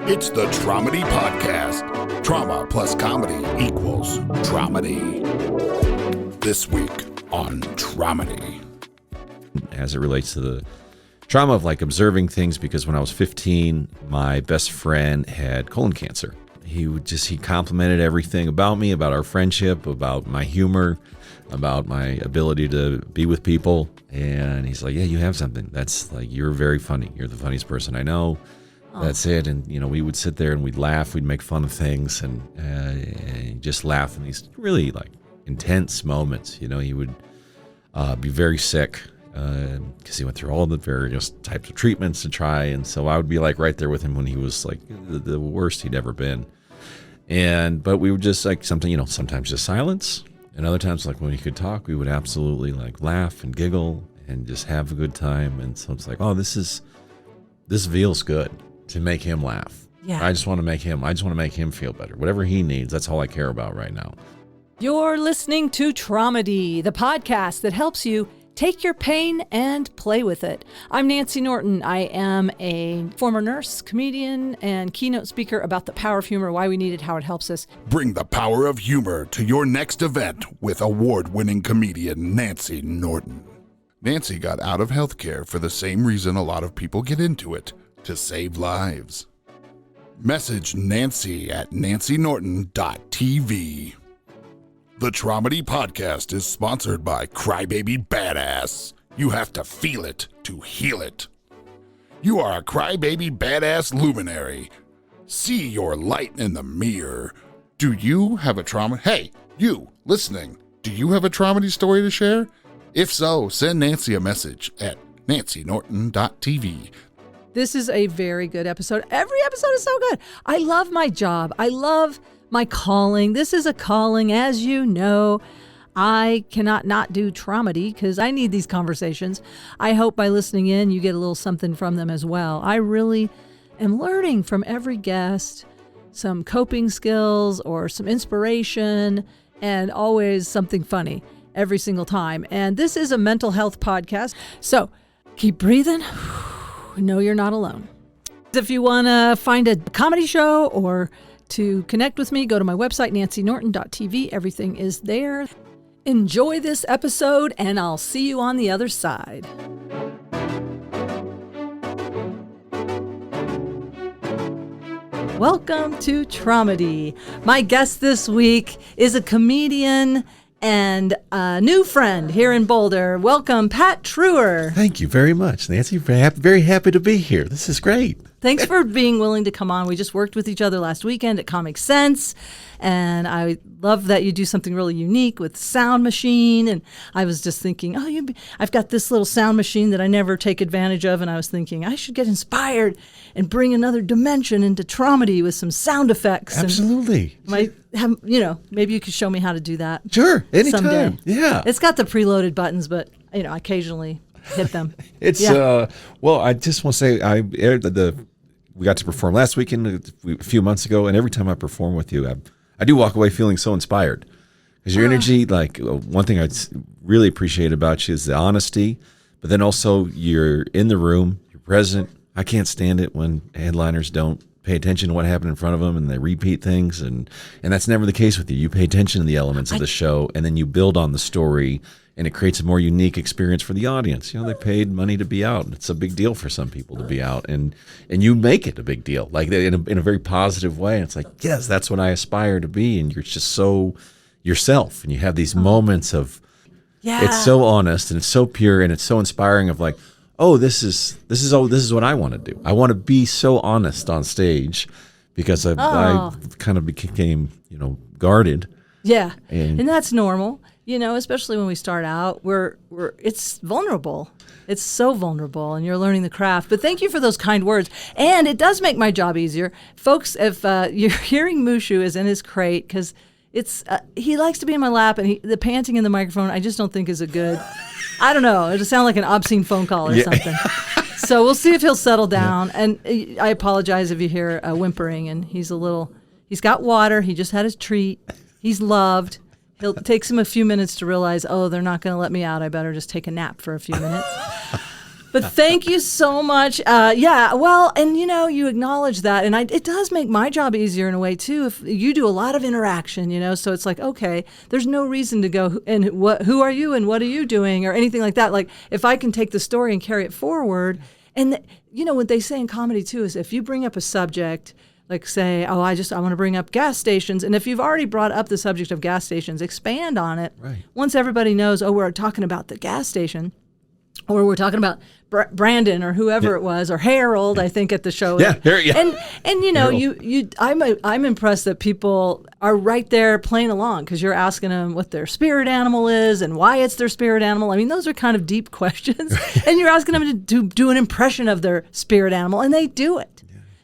It's the Traumedy Podcast. Trauma plus comedy equals Traumedy. This week on Traumedy. As it relates to the trauma of like observing things, because when I was 15, my best friend had colon cancer. He complimented everything about me, about our friendship, about my humor, about my ability to be with people. And he's like, yeah, you have something. That's like, you're very funny. You're the funniest person I know. That's it. And, you know, we would sit there and we'd laugh. We'd make fun of things and just laugh in these really like intense moments. You know, he would be very sick because he went through all the various types of treatments to try. And so I would be like right there with him when he was like the worst he'd ever been. But we would just like something, you know, sometimes just silence. And other times, like when he could talk, we would absolutely like laugh and giggle and just have a good time. And so it's like, oh, this feels good to make him laugh. Yeah. I just want to make him feel better. Whatever he needs, that's all I care about right now. You're listening to Traumedy, the podcast that helps you take your pain and play with it. I'm Nancy Norton. I am a former nurse, comedian, and keynote speaker about the power of humor, why we need it, how it helps us. Bring the power of humor to your next event with award-winning comedian Nancy Norton. Nancy got out of healthcare for the same reason a lot of people get into it, to save lives. Message Nancy at nancynorton.tv. The Traumedy Podcast is sponsored by Crybaby Badass. You have to feel it to heal it. You are a Crybaby Badass luminary. See your light in the mirror. Do you have a trauma? Hey, you listening, do you have a Traumedy story to share? If so, send Nancy a message at nancynorton.tv. This is a very good episode. Every episode is so good. I love my job. I love my calling. This is a calling, as you know. I cannot not do Traumedy because I need these conversations. I hope by listening in, you get a little something from them as well. I really am learning from every guest some coping skills or some inspiration, and always something funny every single time. And this is a mental health podcast. So keep breathing. Know you're not alone. If you want to find a comedy show or to connect with me, go to my website, nancynorton.tv. Everything is there. Enjoy this episode, and I'll see you on the other side. Welcome to Traumedy. My guest this week is a comedian and a new friend here in Boulder. Welcome, Pat Truer. Thank you very much, Nancy. Very happy to be here. This is great. Thanks for being willing to come on. We just worked with each other last weekend at Comic Sense, and I love that you do something really unique with Sound Machine. And I was just thinking, I've got this little sound machine that I never take advantage of, and I was thinking I should get inspired and bring another dimension into Traumedy with some sound effects. Absolutely. And maybe you could show me how to do that. Sure, anytime. Someday. Yeah. It's got the preloaded buttons, but occasionally hit them. I just want to say we got to perform last weekend a few months ago, and every time I perform with you, I do walk away feeling so inspired because your energy. Like one thing I really appreciate about you is the honesty, but then also you're in the room, you're present. I can't stand it when headliners don't pay attention to what happened in front of them and they repeat things, and that's never the case with you. You pay attention to the elements of the show, and then you build on the story. And it creates a more unique experience for the audience. You know, they paid money to be out. It's a big deal for some people to be out, and you make it a big deal, like in a very positive way. And it's like, yes, that's what I aspire to be. And you're just so yourself, and you have these moments of, it's so honest and it's so pure and it's so inspiring. Of like, oh, this is what I want to do. I want to be so honest on stage because I kind of became guarded. Yeah, and that's normal. Especially when we start out, it's vulnerable. It's so vulnerable, and you're learning the craft. But thank you for those kind words. And it does make my job easier. Folks, if you're hearing Mushu is in his crate, because he likes to be in my lap, and the panting in the microphone, I just don't think is a good, I don't know, it'll sound like an obscene phone call or something. So we'll see if he'll settle down. Yeah. And I apologize if you hear whimpering, and he's got water, he just had his treat, he's loved. It takes him a few minutes to realize, they're not going to let me out. I better just take a nap for a few minutes. But thank you so much. Yeah, well, and you acknowledge that, and it does make my job easier in a way too. If you do a lot of interaction, so it's like, okay, there's no reason to go and who are you and what are you doing or anything like that. Like if I can take the story and carry it forward, and what they say in comedy too is if you bring up a subject. Like say, I want to bring up gas stations. And if you've already brought up the subject of gas stations, expand on it. Right. Once everybody knows, we're talking about the gas station, or we're talking about Brandon or whoever it was, or Harold, I think at the show. Yeah, And I'm impressed that people are right there playing along because you're asking them what their spirit animal is and why it's their spirit animal. I mean, those are kind of deep questions. And you're asking them to do an impression of their spirit animal, and they do it.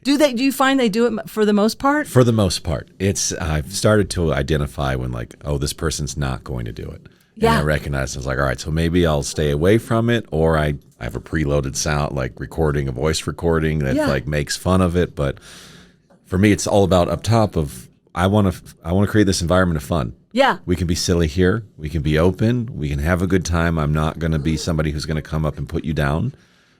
Do you find they do it for the most part? For the most part. I've started to identify when this person's not going to do it. And I recognize, I was like, all right, so maybe I'll stay away from it, or I have a preloaded sound, like recording, a voice recording that makes fun of it. But for me, it's all about up top of, I want to create this environment of fun. Yeah. We can be silly here. We can be open. We can have a good time. I'm not going to be somebody who's going to come up and put you down.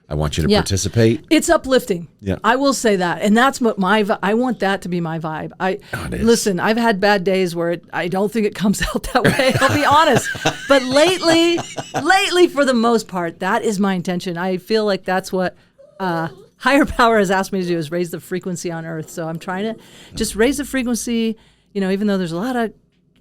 I want you to participate. It's uplifting. Yeah. I will say that. And that's what I want that to be my vibe. Listen, I've had bad days where I don't think it comes out that way. I'll be honest. But lately, for the most part, that is my intention. I feel like that's what higher power has asked me to do, is raise the frequency on earth. So I'm trying to just raise the frequency, even though there's a lot of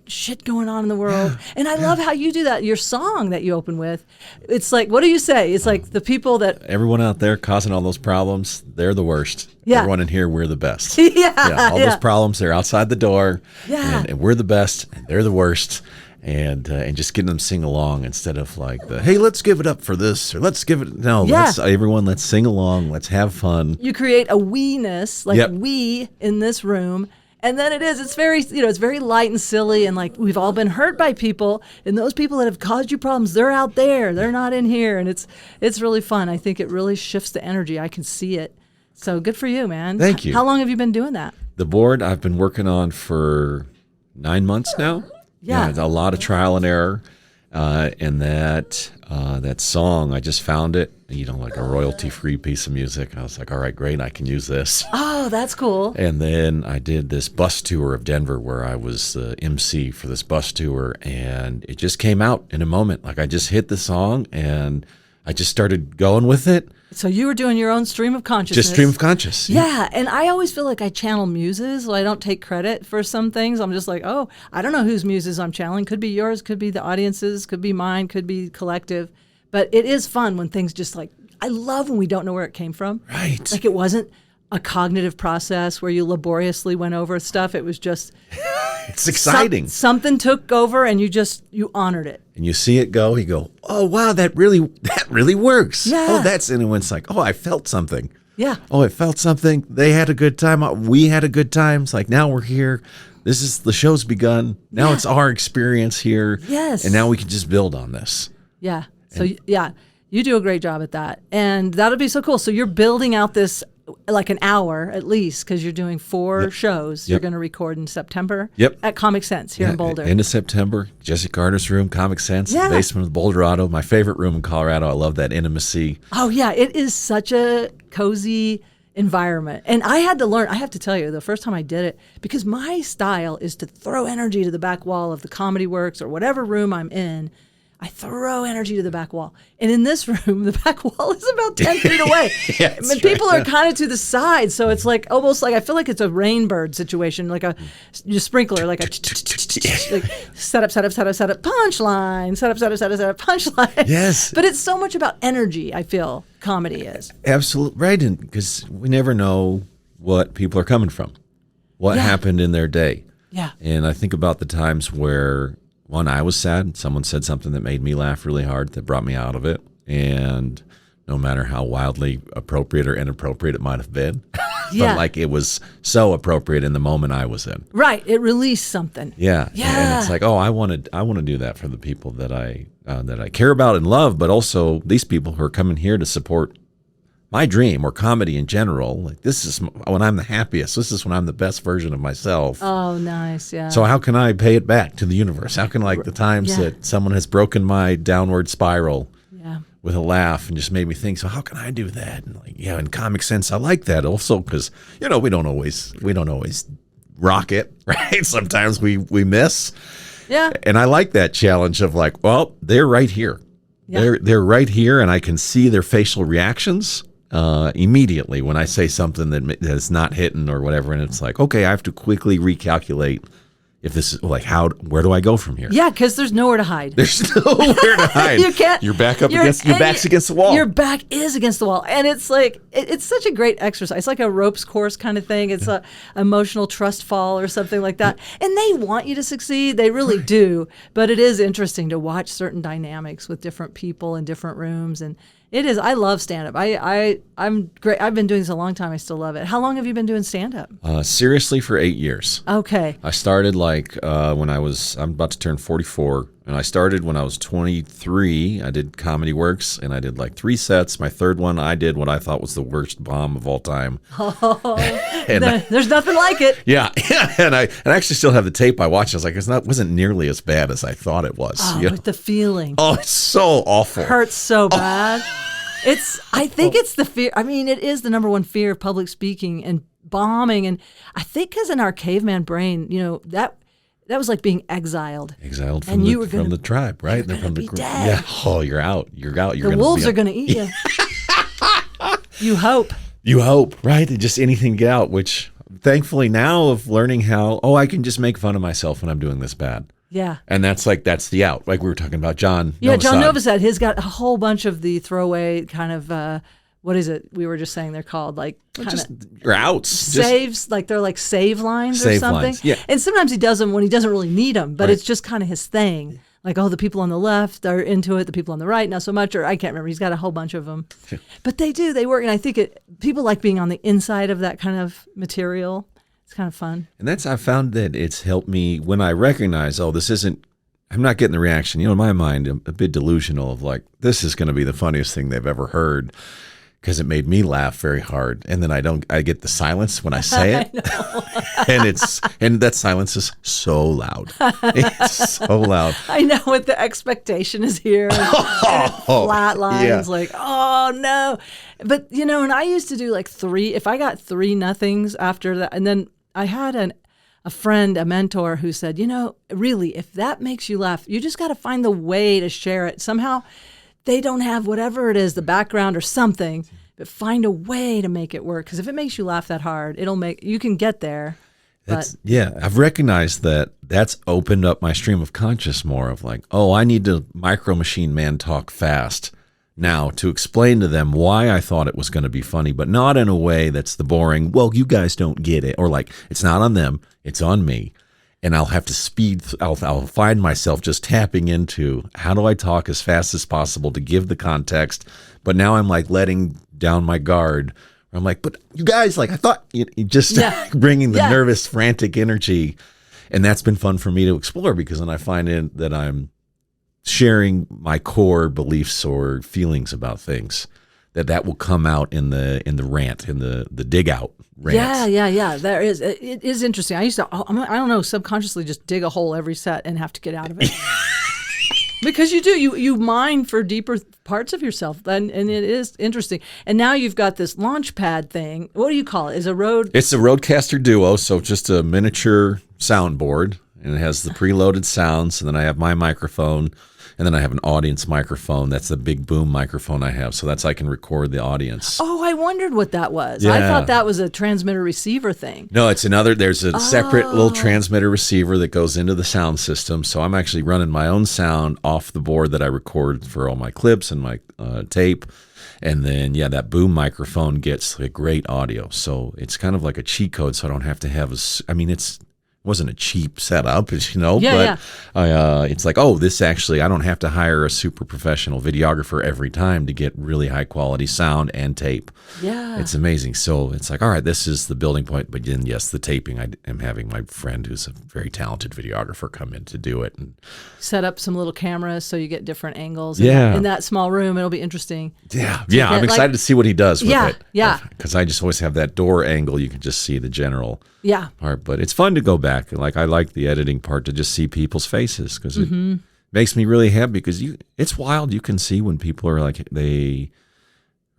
shit going on in the world. And I love how you do that. Your song that you open with, it's like, what do you say? It's like the people that... Everyone out there causing all those problems, they're the worst. Yeah. Everyone in here, we're the best. All those problems, they're outside the door. Yeah. And we're the best, and they're the worst. And just getting them sing along instead of like hey, let's give it up for this, or let's give it... No, let's sing along. Let's have fun. You create a we-ness, we in this room. And then it's very, it's very light and silly, and like we've all been hurt by people, and those people that have caused you problems, they're out there, they're not in here, and it's really fun. I think it really shifts the energy. I can see it. So good for you, man. Thank you. How long have you been doing that? The board I've been working on for 9 months now. Yeah. A lot of trial and error, and that song, I just found it. Like a royalty-free piece of music. I was like, all right, great, I can use this. Oh, that's cool. And then I did this bus tour of Denver where I was the MC for this bus tour, and it just came out in a moment. Like I just hit the song, and I just started going with it. So you were doing your own stream of consciousness. Just stream of conscious. Yeah, and I always feel like I channel muses. So I don't take credit for some things. I'm just like, I don't know whose muses I'm channeling. Could be yours, could be the audience's, could be mine, could be collective. But it is fun when things just I love when we don't know where it came from. Right. Like it wasn't a cognitive process where you laboriously went over stuff. It was just... It's exciting. Something took over and you honored it. And you see it go, you go, oh, wow, that really works. Yeah. Oh, and it's like, I felt something. Yeah. Oh, I felt something. They had a good time. We had a good time. It's like, now we're here. The show's begun. Now it's our experience here. Yes. And now we can just build on this. Yeah. So, you do a great job at that. And that'll be so cool. So you're building out this like an hour at least, because you're doing 4 shows you're going to record in September at Comic Sense here in Boulder. End of September, Jesse Carter's room, Comic Sense, the basement of Boulderado, my favorite room in Colorado. I love that intimacy. Oh, yeah. It is such a cozy environment. And I had to tell you, the first time I did it, because my style is to throw energy to the back wall of the Comedy Works or whatever room I'm in. I throw energy to the back wall. And in this room, the back wall is about 10 feet away. But people are kind of to the side. So it's like almost like I feel like it's a rainbird situation, like a sprinkler, like a like set up, punchline, set up, punchline. Yes. But it's so much about energy, I feel, comedy is. Absolutely right. And because we never know what people are coming from, what happened in their day. Yeah. And I think about the times where, one, I was sad. Someone said something that made me laugh really hard, that brought me out of it. And no matter how wildly appropriate or inappropriate it might have been, but like it was so appropriate in the moment I was in. Right. It released something. Yeah. And it's like, I want to do that for the people that I care about and love, but also these people who are coming here to support my dream or comedy in general. Like, this is when I'm the happiest. This is when I'm the best version of myself. Oh, nice. Yeah. So how can I pay it back to the universe? How can the times that someone has broken my downward spiral, with a laugh and just made me think, so how can I do that? And like, yeah, in Comic Sense, I like that also because, we don't always rock it, right? Sometimes we miss. Yeah. And I like that challenge of like, well, they're right here. Yeah. They're right here, and I can see their facial reactions immediately when I say something that is not hitting or whatever. And it's like, okay, I have to quickly recalculate if this is like, where do I go from here? Yeah, because there's nowhere to hide. There's nowhere to hide. You can't. Your back's against the wall. Your back is against the wall, and it's like it's such a great exercise. It's like a ropes course kind of thing. It's a emotional trust fall or something like that. And they want you to succeed. They really do. But it is interesting to watch certain dynamics with different people in different rooms, and it is. I love stand-up. I'm great. I've been doing this a long time. I still love it. How long have you been doing stand-up? Seriously, for 8 years. Okay. I started when I'm about to turn 44, and I started when I was 23. I did Comedy Works, and I did like 3 sets. My third one, I did what I thought was the worst bomb of all time. Oh, there's nothing like it. Yeah, and I actually still have the tape. I watched. I was like, it wasn't nearly as bad as I thought it was. Oh, with the feeling. Oh, it's so awful. Hurts so bad. I think it's the fear. I mean, it is the number one fear of public speaking and bombing. And I think because in our caveman brain, that was like being exiled. Exiled from the tribe, right? You're from be the dead. Yeah. Oh, you're out. You're out. The wolves are going to eat you. You hope. You hope, right? Just anything to get out, which thankfully now of learning how, I can just make fun of myself when I'm doing this bad. Yeah. And that's the out. Like we were talking about John. Yeah, John Novosad, he's got a whole bunch of the throwaway kind of, what is it? We were just saying they're called like just your outs. Saves, like they're like save lines or something. Lines, yeah. And sometimes he does them when he doesn't really need them, but right. It's just kind of his thing. Like, the people on the left are into it, the people on the right, not so much, or I can't remember. He's got a whole bunch of them. But they work. And I think people like being on the inside of that kind of material. It's kind of fun. And I found that it's helped me when I recognize, I'm not getting the reaction. In my mind, I'm a bit delusional of like, this is going to be the funniest thing they've ever heard because it made me laugh very hard. And then I get the silence when I say it. and that silence is so loud. It's so loud. I know what the expectation is here. And flat lines, like, oh no. But, and I used to do like 3, if I got 3 nothings after that, and then I had a friend, a mentor who said, really, if that makes you laugh, you just got to find the way to share it. Somehow they don't have whatever it is, the background or something, but find a way to make it work. Because if it makes you laugh that hard, you can get there. I've recognized that's opened up my stream of conscious more of like, I need to Micro Machine Man talk fast now to explain to them why I thought it was going to be funny, but not in a way that's the boring, well, you guys don't get it, or like, it's not on them, it's on me. And I'll have to I'll find myself just tapping into how do I talk as fast as possible to give the context. But now I'm like letting down my guard. I'm like, but you guys, like I thought, bringing the nervous, frantic energy. And that's been fun for me to explore because then I find that I'm sharing my core beliefs or feelings about things that will come out in the rant, in the dig out rant. Yeah. There is. It is interesting. I used to, I don't know, subconsciously just dig a hole every set and have to get out of it. Because you do, you mine for deeper parts of yourself, and it is interesting. And now you've got this launch pad thing. What do you call it? It's a Rodecaster Duo, so just a miniature soundboard, and it has the preloaded sounds, and then I have my microphone, and then I have an audience microphone. That's the big boom microphone I have, so I can record the audience. Oh, I wondered what that was. Yeah. I thought that was a transmitter receiver thing. No, there's a separate little transmitter receiver that goes into the sound system, so I'm actually running my own sound off the board that I record for all my clips and my tape. And then, that boom microphone gets a great audio. So it's kind of like a cheat code, so I don't have to have it wasn't a cheap setup, but it's like, this actually, I don't have to hire a super professional videographer every time to get really high quality sound and tape. Yeah. It's amazing. So it's like, all right, this is the building point. But then, yes, the taping, I am having my friend who's a very talented videographer come in to do it. And set up some little cameras so you get different angles. Yeah. In that small room, it'll be interesting. Yeah. I'm excited to see what he does with it. Yeah. Because I just always have that door angle. You can just see the general part. But it's fun to go back. Like I like the editing part to just see people's faces because makes me really happy because it's wild. You can see when people are like, they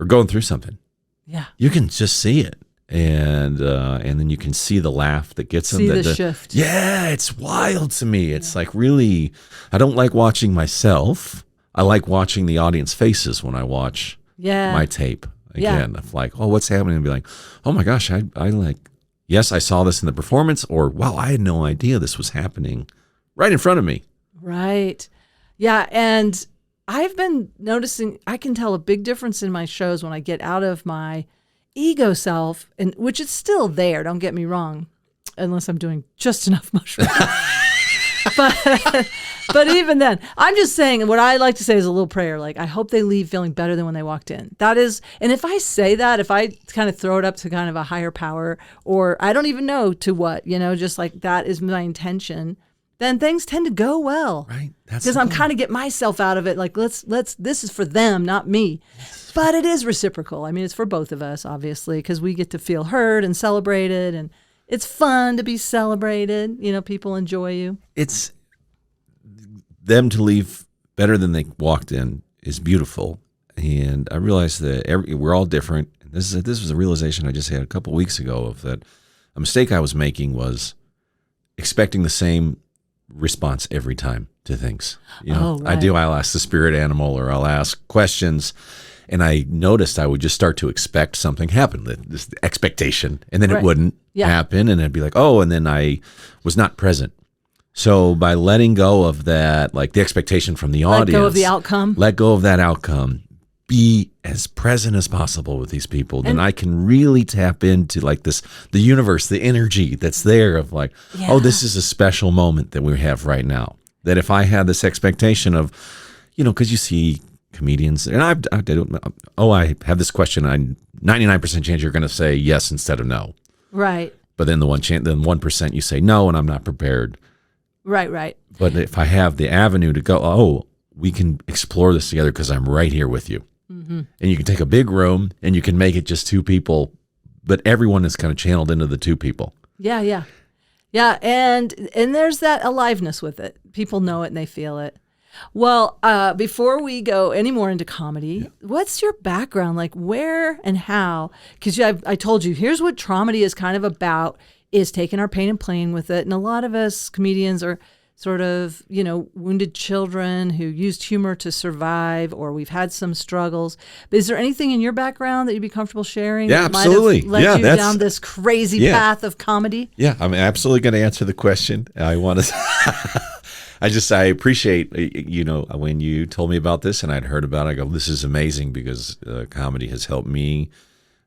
are going through something. Yeah. You can just see it. And then you can see the laugh that gets them. See the shift. Yeah, it's wild to me. It's like really, I don't like watching myself. I like watching the audience faces when I watch my tape again. Of like, oh, what's happening? And be like, oh my gosh, I like, yes, I saw this in the performance, or wow, I had no idea this was happening right in front of me. Right. Yeah. And I've been noticing, I can tell a big difference in my shows when I get out of my ego self, and which is still there, don't get me wrong, unless I'm doing just enough mushrooms. but even then, I'm just saying, what I like to say is a little prayer, like, I hope they leave feeling better than when they walked in. That is, and if I say that, if I kind of throw it up to kind of a higher power, or I don't even know to what, just like that is my intention, then things tend to go well. Right. Because I'm kind of get myself out of it. Like, let's, this is for them, not me. But it is reciprocal. I mean, it's for both of us, obviously, because we get to feel heard and celebrated, and it's fun to be celebrated. People enjoy you. It's them to leave better than they walked in is beautiful. And I realized that we're all different. This was a realization I just had a couple weeks ago of that a mistake I was making was expecting the same response every time to things. Right. I'll ask the spirit animal, or I'll ask questions, and I noticed I would just start to expect something happen, this expectation, and then it wouldn't happen, and I'd be like, oh, and then I was not present. So by letting go of that, like the expectation from the audience, let go of the outcome, let go of that outcome, be as present as possible with these people, then I can really tap into like the universe, the energy that's there of like, oh, this is a special moment that we have right now. That if I had this expectation of, because you see comedians, and I have this question, I'm 99% chance you're going to say yes instead of no. Right. But then the 1% you say no, and I'm not prepared. Right. But if I have the avenue to go, oh, we can explore this together because I'm right here with you. Mm-hmm. And you can take a big room and you can make it just two people, but everyone is kind of channeled into the two people. Yeah. And there's that aliveness with it. People know it and they feel it. Well, before we go any more into comedy, what's your background? Like, where and how? Because I told you, here's what Traumedy is kind of about, is taking our pain and playing with it. And a lot of us comedians are sort of, wounded children who used humor to survive, or we've had some struggles. But is there anything in your background that you'd be comfortable sharing? Yeah, that absolutely. Might have led you down this crazy path of comedy? Yeah, I'm absolutely going to answer the question. I want to... I appreciate, when you told me about this and I'd heard about it, I go, this is amazing, because comedy has helped me,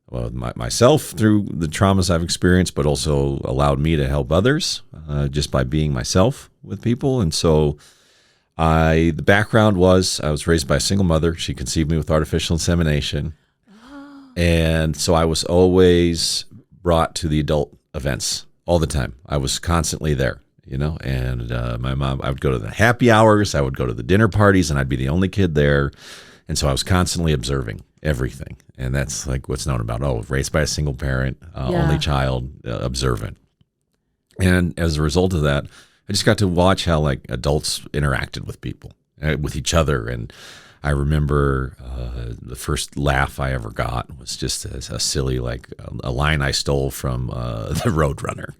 myself through the traumas I've experienced, but also allowed me to help others just by being myself with people. And so the background was, I was raised by a single mother. She conceived me with artificial insemination. Oh. And so I was always brought to the adult events all the time. I was constantly there. And my mom, I would go to the happy hours, I would go to the dinner parties, and I'd be the only kid there. And so I was constantly observing everything. And that's like what's known about, raised by a single parent, only child, observant. And as a result of that, I just got to watch how like adults interacted with people, with each other. And I remember the first laugh I ever got was just a silly, like a line I stole from the Roadrunner,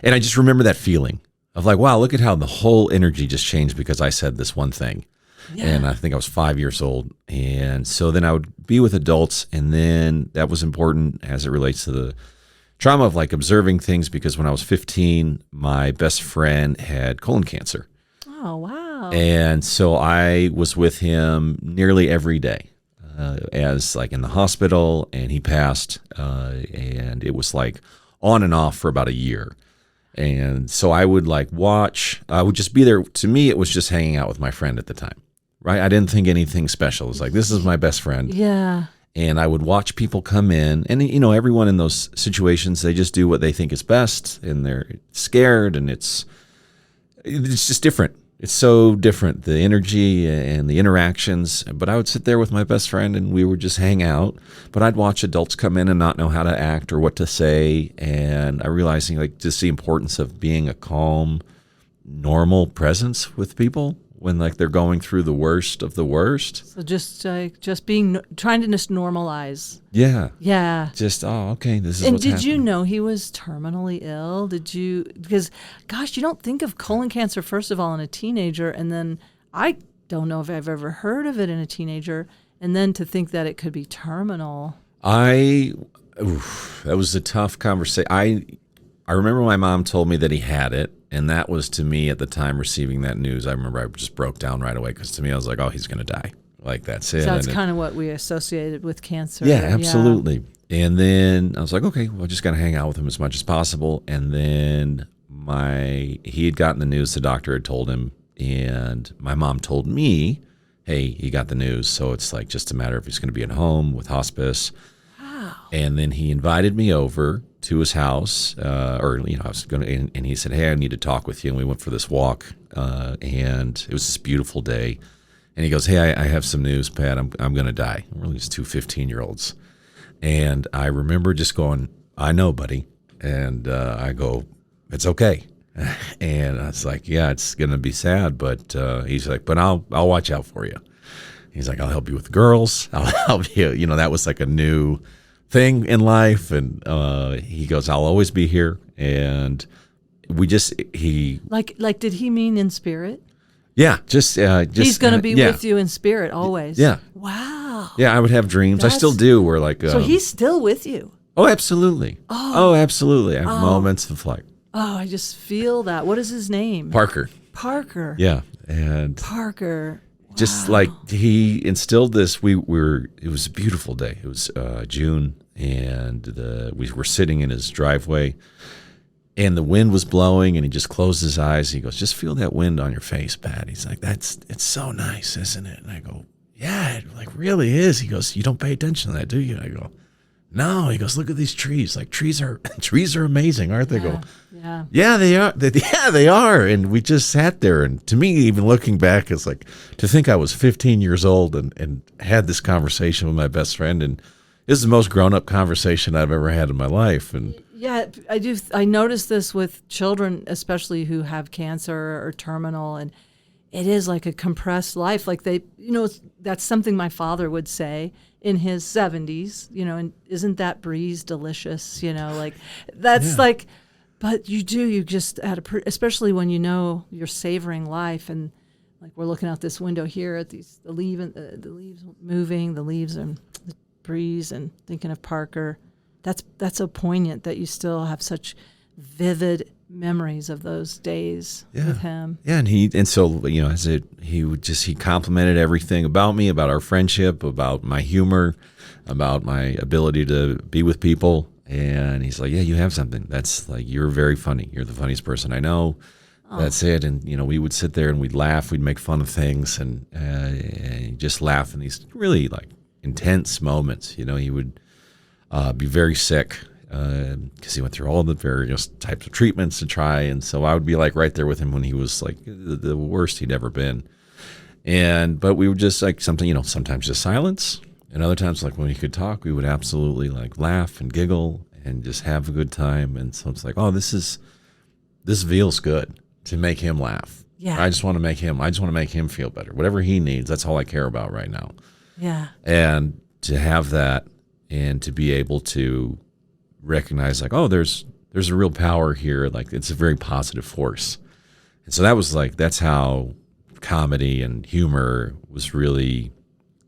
and I just remember that feeling of like, wow, look at how the whole energy just changed because I said this one thing. Yeah. And I think I was 5 years old. And so then I would be with adults, and then that was important as it relates to the trauma of like observing things, because when I was 15, my best friend had colon cancer. Oh, wow. And so I was with him nearly every day as like in the hospital, and he passed, and it was like on and off for about a year. And so I would like watch, I would just be there. To me, it was just hanging out with my friend at the time, right? I didn't think anything special. It was like, this is my best friend. Yeah. And I would watch people come in, and everyone in those situations, they just do what they think is best, and they're scared, and it's just different. It's so different, the energy and the interactions. But I would sit there with my best friend, and we would just hang out. But I'd watch adults come in and not know how to act or what to say. And I realized like just the importance of being a calm, normal presence with people when like they're going through the worst of the worst. So just trying to just normalize. Yeah. Yeah. Just, okay, this is And what's did you happening. know he was terminally ill? Because, gosh, you don't think of colon cancer, first of all, in a teenager. And then I don't know if I've ever heard of it in a teenager. And then to think that it could be terminal. That was a tough conversation. I remember my mom told me that he had it. And that was, to me, at the time receiving that news, I remember I just broke down right away because to me, I was like, oh, he's going to die. Like, that's it. So that's kind of what we associated with cancer. Yeah, absolutely. Yeah. And then I was like, okay, well, I just got to hang out with him as much as possible. And then he had gotten the news, the doctor had told him, and my mom told me, hey, he got the news. So it's like just a matter of he's going to be at home with hospice. Wow. And then he invited me over to his house, I was going to, and he said, hey, I need to talk with you. And we went for this walk, and it was this beautiful day. And he goes, hey, I have some news, Pat. I'm going to die. We're these two 15-year-olds. And I remember just going, I know, buddy. And I go, it's okay. And I was like, yeah, it's going to be sad. But he's like, but I'll watch out for you. He's like, I'll help you with the girls. I'll help you. You know, that was like a new thing in life. And he goes, I'll always be here. And did he mean in spirit? Yeah, just he's going to be with you in spirit always. Yeah. Wow. Yeah, I would have dreams. I still do. Where like so he's still with you. Oh, absolutely. Oh, absolutely. I have moments of like. Oh, I just feel that. What is his name? Parker. Yeah, and Parker. Just like he instilled this. It was a beautiful day. It was June, and we were sitting in his driveway. And the wind was blowing, and he just closed his eyes. He goes, just feel that wind on your face, Pat. He's like, it's so nice, isn't it? And I go, yeah, it like really is. He goes, you don't pay attention to that, do you? And I go, no. He goes, look at these trees. Like trees are amazing, aren't they? I go, yeah, they are. They are. And we just sat there. And to me, even looking back, it's like to think I was 15 years old and had this conversation with my best friend. And this is the most grown-up conversation I've ever had in my life. And yeah, I do. I notice this with children, especially who have cancer or terminal, and it is like a compressed life. Like that's something my father would say in his 70s. And isn't that breeze delicious? Like that's like, but you just especially when you're savoring life, and like we're looking out this window here at the leaves moving, the leaves and the breeze, and thinking of Parker. That's so poignant that you still have such vivid memories of those days with him. Yeah, and so he complimented everything about me, about our friendship, about my humor, about my ability to be with people. And he's like, yeah, you have something. That's like, you're very funny. You're the funniest person I know. Oh. That's it. And we would sit there and we'd laugh. We'd make fun of things and just laugh in these really like intense moments. He would be very sick because he went through all the various types of treatments to try. And so I would be like right there with him when he was like the worst he'd ever been. But we would just like something, sometimes just silence. And other times, like when we could talk, we would absolutely like laugh and giggle and just have a good time. And so it's like, oh, this feels good to make him laugh. Yeah. I just want to make him feel better. Whatever he needs, that's all I care about right now. Yeah. And to have that, and to be able to recognize like, oh, there's a real power here. Like it's a very positive force. And so that's how comedy and humor was really,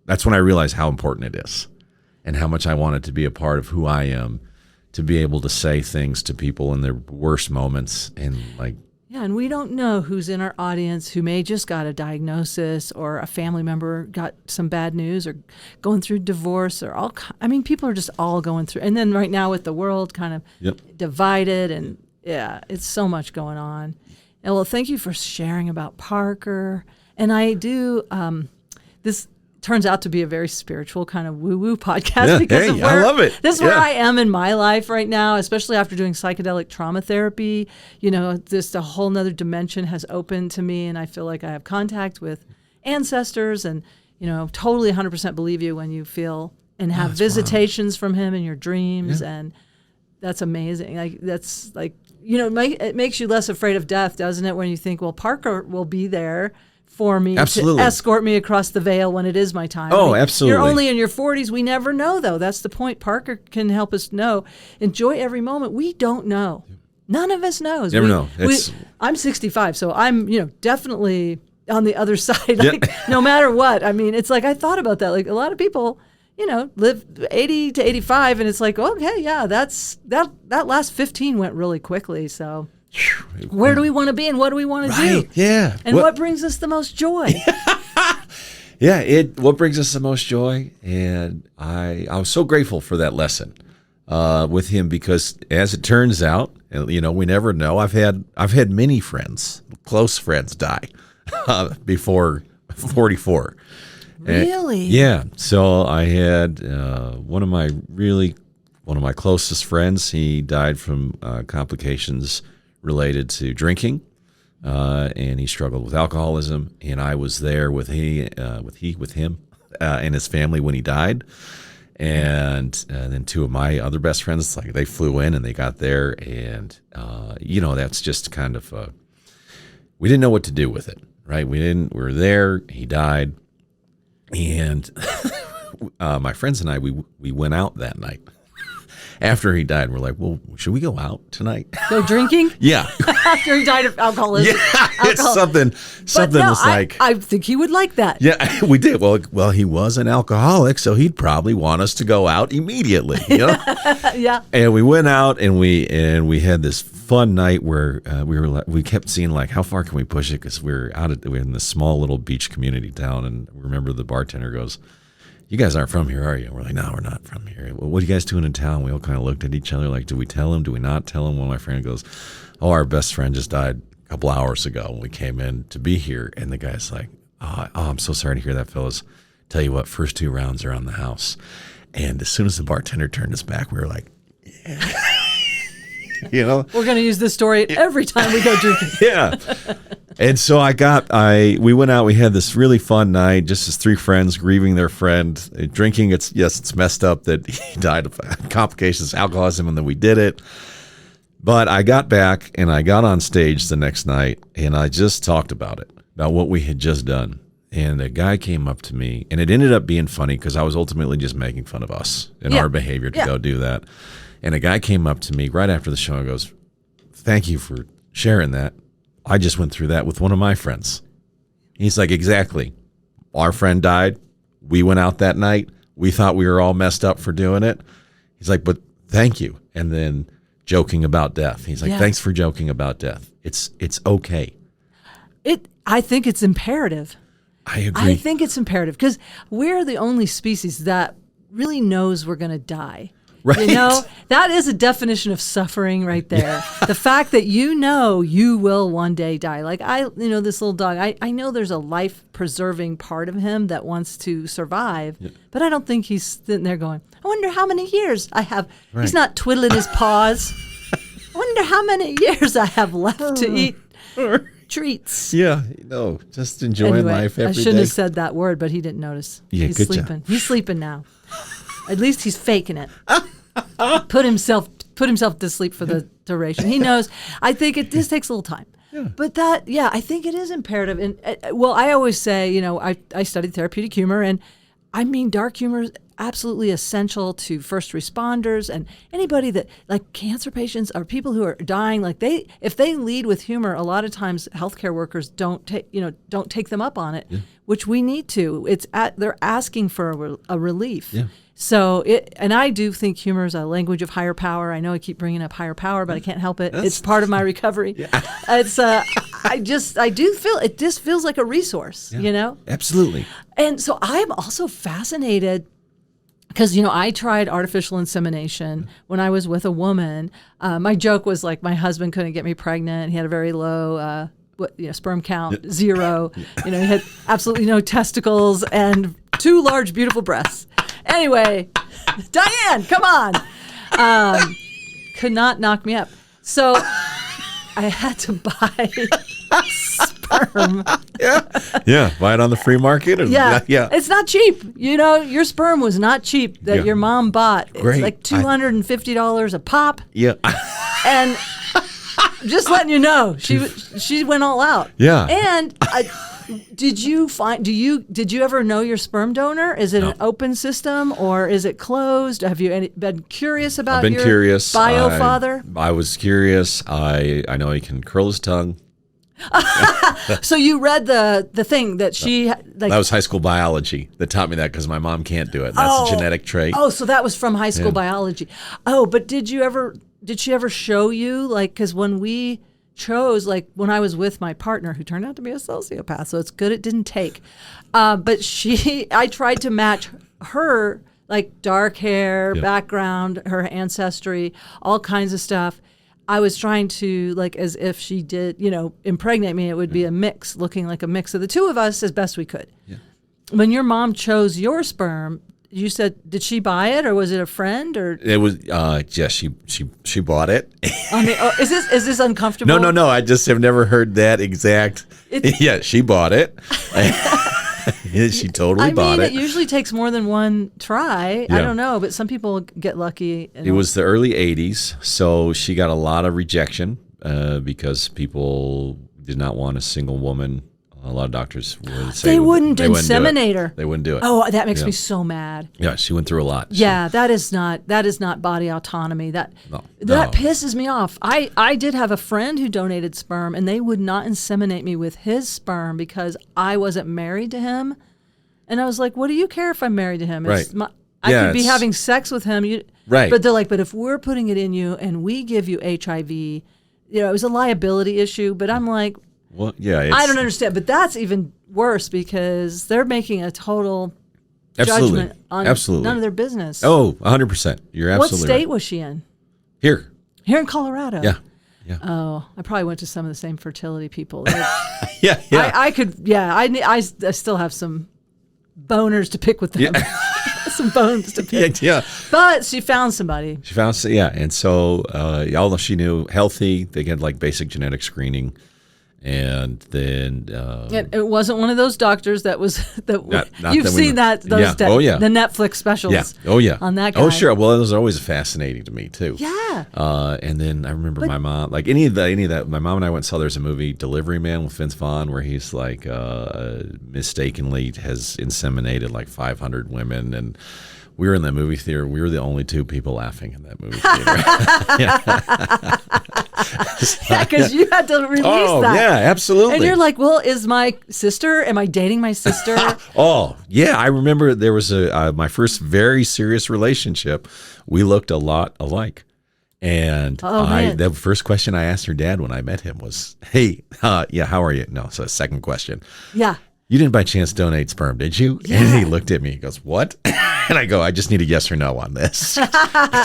that's when I realized how important it is and how much I wanted to be a part of who I am, to be able to say things to people in their worst moments. And like, yeah, and we don't know who's in our audience who may just got a diagnosis, or a family member got some bad news, or going through divorce, or people are just all going through. And then right now with the world kind of divided, and yeah, it's so much going on. And well, thank you for sharing about Parker. And I do, this turns out to be a very spiritual kind of woo-woo podcast because of I love it. This is where I am in my life right now, especially after doing psychedelic trauma therapy. Just a whole nother dimension has opened to me, and I feel like I have contact with ancestors, and totally 100% believe you when you feel and have visitations from him in your dreams. And that's amazing. Like that's like, it makes you less afraid of death, doesn't it? When you think, well, Parker will be there for me Absolutely. to escort me across the veil when it is my time. Oh, absolutely. You're only in your 40s. We never know, though. That's the point. Parker can help us know. Enjoy every moment. We don't know. None of us knows. Never know. I'm 65, so I'm, definitely on the other side. Like, no matter what. I mean, it's like I thought about that. Like a lot of people, live 80 to 85, and it's like, okay, yeah, that last 15 went really quickly. So where do we want to be and what do we want to do? Yeah. And what brings us the most joy? What brings us the most joy, and I was so grateful for that lesson with him, because as it turns out, we never know. I've had many friends, close friends, die before 44. Really? Yeah. So I had one of my closest friends. He died from complications related to drinking, and he struggled with alcoholism. And I was there with him and his family when he died. And then two of my other best friends, like they flew in and they got there, and that's just kind of we didn't know what to do with it, right? We were there. He died, and my friends and I we went out that night. After he died, we're like, well, should we go out tonight? Go drinking? Yeah. After he died of alcoholism. Yeah, it's something was like. I think he would like that. Yeah, we did. Well, he was an alcoholic, so he'd probably want us to go out immediately. Yeah. And we went out, and we had this fun night where we kept seeing like, how far can we push it? Because we're in this small little beach community town, and remember the bartender goes, you guys aren't from here, are you? And we're like, no, we're not from here. Well, what are you guys doing in town? We all kind of looked at each other like, do we tell him? Do we not tell him? One of my friends goes, oh, our best friend just died a couple hours ago when we came in to be here. And the guy's like, oh, I'm so sorry to hear that, fellas. Tell you what, first 2 rounds are on the house. And as soon as the bartender turned us back, we were like, yeah. We're going to use this story every time we go drinking. Yeah. And so we went out, we had this really fun night, just as 3 friends grieving their friend, drinking. It's messed up that he died of complications, alcoholism, and then we did it. But I got back and I got on stage the next night, and I just talked about what we had just done. And a guy came up to me, and it ended up being funny because I was ultimately just making fun of us and our behavior to go do that. And a guy came up to me right after the show and goes, thank you for sharing that. I just went through that with one of my friends. He's like, exactly. Our friend died. We went out that night. We thought we were all messed up for doing it. He's like, but thank you. And then joking about death. He's like, thanks for joking about death. It's okay. I think it's imperative. I agree. I think it's imperative because we're the only species that really knows we're going to die. Right. That is a definition of suffering right there. Yeah. The fact that you will one day die. Like this little dog, I know there's a life-preserving part of him that wants to survive, but I don't think he's sitting there going, I wonder how many years I have. Right. He's not twiddling his paws. I wonder how many years I have left to eat treats. Yeah, just enjoying life every day. I shouldn't have said that word, but he didn't notice. Yeah, he's good sleeping. job. He's sleeping now. At least he's faking it. Put himself to sleep for the duration. He knows. I think this takes a little time. Yeah. But I think it is imperative. And I always say, I studied therapeutic humor, and I mean, dark humor is absolutely essential to first responders and anybody that, like cancer patients or people who are dying. Like if they lead with humor, a lot of times healthcare workers don't take them up on it, which we need to. They're asking for a relief. Yeah. So I do think humor is a language of higher power. I know I keep bringing up higher power, but I can't help it. It's part of my recovery. Yeah. It's I do feel it just feels like a resource, Absolutely. And so I'm also fascinated because, I tried artificial insemination when I was with a woman. My joke was like my husband couldn't get me pregnant. He had a very low sperm count, 0. He had absolutely no testicles and 2 large, beautiful breasts. Anyway, Diane, come on. Could not knock me up. So I had to buy sperm. Yeah. Buy it on the free market. Or, Yeah. Yeah. It's not cheap. You know, your sperm was not cheap that your mom bought. Great. It's like $250 a pop. Yeah. And just letting you know, she went all out. Yeah. And did you ever know your sperm donor? Is it an open system or is it closed? Have you been curious about I've been your curious. bio father? I was curious. I know he can curl his tongue. So you read the thing that she like. That was high school biology that taught me that because my mom can't do it. That's a genetic trait. Oh, so that was from high school biology. Oh, but did she ever show you, like, because when we chose, like when I was with my partner who turned out to be a sociopath, so it's good it didn't take. But I tried to match her, like dark hair, background, her ancestry, all kinds of stuff. I was trying to, like, as if she did, impregnate me, it would be a mix, looking like a mix of the two of us as best we could. Yeah. When your mom chose your sperm, you said, did she buy it or was it a friend or? It was, she bought it. Is this uncomfortable? No. I just have never heard that exact. Yeah, she bought it. She totally bought it. It usually takes more than one try. Yeah. I don't know, but some people get lucky. It was the early 80s, so she got a lot of rejection because people did not want a single woman. A lot of doctors would say they wouldn't inseminate her. They wouldn't do it. Oh, that makes me so mad. Yeah, she went through a lot. Yeah, that is not body autonomy. That pisses me off. I did have a friend who donated sperm, and they would not inseminate me with his sperm because I wasn't married to him. And I was like, what do you care if I'm married to him? Right. I could be having sex with him. Right. But they're like, but if we're putting it in you and we give you HIV, it was a liability issue. But I'm like, well, yeah, I don't understand, but that's even worse because they're making a total judgment on none of their business. Oh, 100%. You're absolutely right. What state was she in? Here in Colorado. Yeah. Oh, I probably went to some of the same fertility people. Yeah. I could. Yeah, I still have some boners to pick with them. Yeah. Some bones to pick. Yeah. But she found somebody. And so although she knew healthy, they get like basic genetic screening. And then it wasn't one of those doctors that was you've seen the Netflix specials. Yeah. Oh yeah. On that guy. Oh sure. Well, those are always fascinating to me too. Yeah. And then I remember my mom, like any of that. My mom and I went and saw. There's a movie, Delivery Man, with Vince Vaughn, where he's like mistakenly has inseminated like 500 women, and we were in that movie theater. We were the only two people laughing in that movie theater. Yeah, because you had to release that. Oh, yeah, absolutely. And you're like, well, is my sister, am I dating my sister? Oh, yeah. I remember there was my first very serious relationship. We looked a lot alike. And the first question I asked her dad when I met him was, hey, how are you? No, so second question. Yeah. You didn't by chance donate sperm, did you? Yeah. And he looked at me. He goes, what? And I go, I just need a yes or no on this.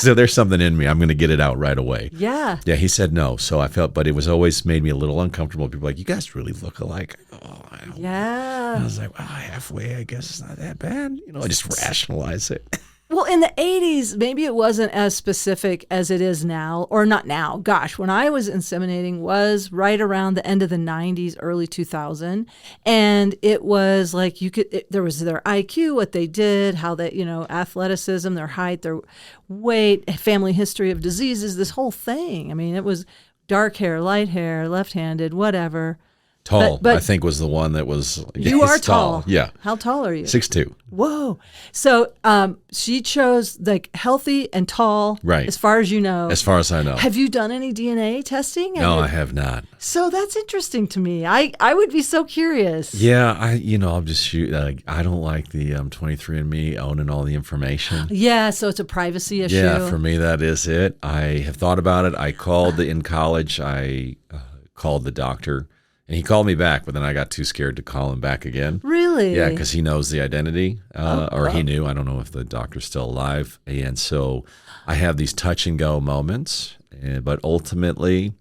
So there's something in me. I'm going to get it out right away. Yeah. Yeah, he said no. So I felt, but it was always made me a little uncomfortable. People were like, you guys really look alike. Yeah. And I was like, well, halfway, I guess it's not that bad. I just rationalize it. Well, in the 80s, maybe it wasn't as specific as it is now, or not now. Gosh, when I was inseminating was right around the end of the 90s, early 2000. And it was like there was their IQ, what they did, how they, athleticism, their height, their weight, family history of diseases, this whole thing. I mean, it was dark hair, light hair, left-handed, whatever. Tall, but I think, was the one that was. You are tall. Yeah. How tall are you? 6'2". Whoa. So she chose like healthy and tall. Right. As far as you know. As far as I know. Have you done any DNA testing? No, I have not. So that's interesting to me. I would be so curious. Yeah, I'll just shoot. I don't like the 23andMe owning all the information. Yeah, so it's a privacy issue. Yeah, for me that is it. I have thought about it. I called in college. I called the doctor. And he called me back, but then I got too scared to call him back again. Really? Yeah, because he knows the identity, or he knew. I don't know if the doctor's still alive. And so I have these touch and go moments. But ultimately,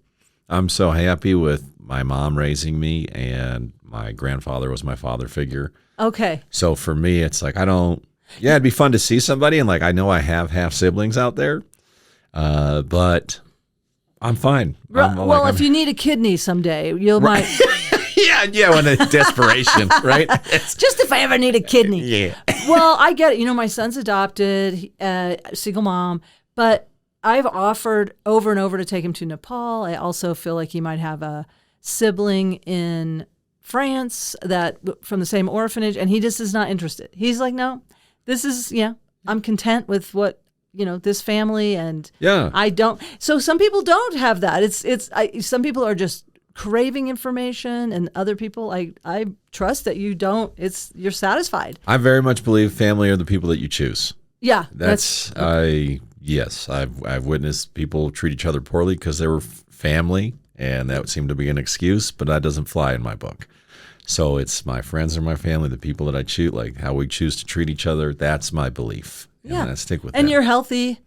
I'm so happy with my mom raising me, and my grandfather was my father figure. Okay. So for me, it's like it'd be fun to see somebody. And like I know I have half siblings out there, but I'm fine. If you need a kidney someday, might Yeah, when it's desperation, right? Just if I ever need a kidney. Yeah. Well, I get it. My son's adopted, single mom, but I've offered over and over to take him to Nepal. I also feel like he might have a sibling in France from the same orphanage, and he just is not interested. He's like, no, I'm content with what, this family, and I don't. So some people don't have that. Some people are just craving information, and other people, I trust that you don't. You're satisfied. I very much believe family are the people that you choose. Yeah, Yes, I've witnessed people treat each other poorly because they were family, and that would seem to be an excuse, but that doesn't fly in my book. So it's my friends or my family, the people that I choose, like how we choose to treat each other. That's my belief. Yeah, and I stick with that. And you're healthy.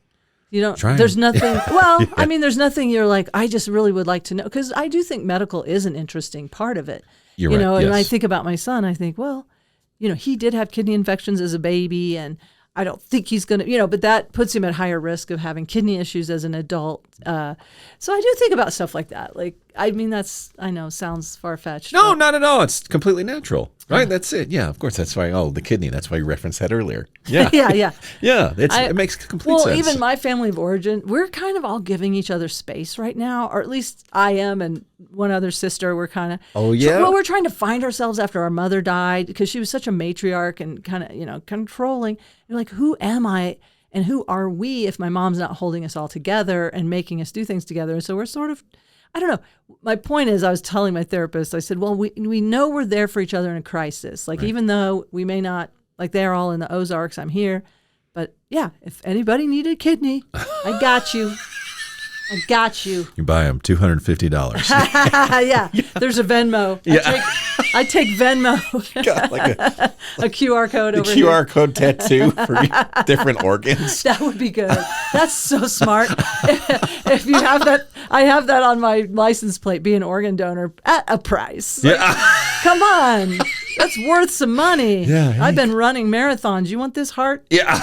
You don't. Trying. There's nothing. Well, I mean, there's nothing. You're like, I just really would like to know, because I do think medical is an interesting part of it. You're right. And yes. I think about my son. I think, well, he did have kidney infections as a baby, and I don't think he's going to, but that puts him at higher risk of having kidney issues as an adult. So I do think about stuff like that. Like, I mean, I know, sounds far-fetched. No, not at all. It's completely natural, right? That's it. Yeah, of course. That's why, the kidney. That's why you referenced that earlier. Yeah. Yeah. Yeah, it makes complete sense. Well, even my family of origin, we're kind of all giving each other space right now, or at least I am, and one other sister. We're kind of. Oh, yeah? Well, we're trying to find ourselves after our mother died, because she was such a matriarch and kind of, controlling. You're like, who am I and who are we if my mom's not holding us all together and making us do things together? And so we're sort of, I don't know. My point is, I was telling my therapist, I said, well, we know we're there for each other in a crisis. Like, even though we may not, like, they're all in the Ozarks, I'm here. But yeah, if anybody needed a kidney, I got you. I got you. You buy them $250. Yeah, there's a Venmo. Yeah. I take Venmo. Got like a QR code over here. A QR here. code tattoo for different organs. That would be good. That's so smart. If you have that, I have that on my license plate, be an organ donor at a price. Like, come on. That's worth some money. Yeah. I've been running marathons. You want this heart? Yeah.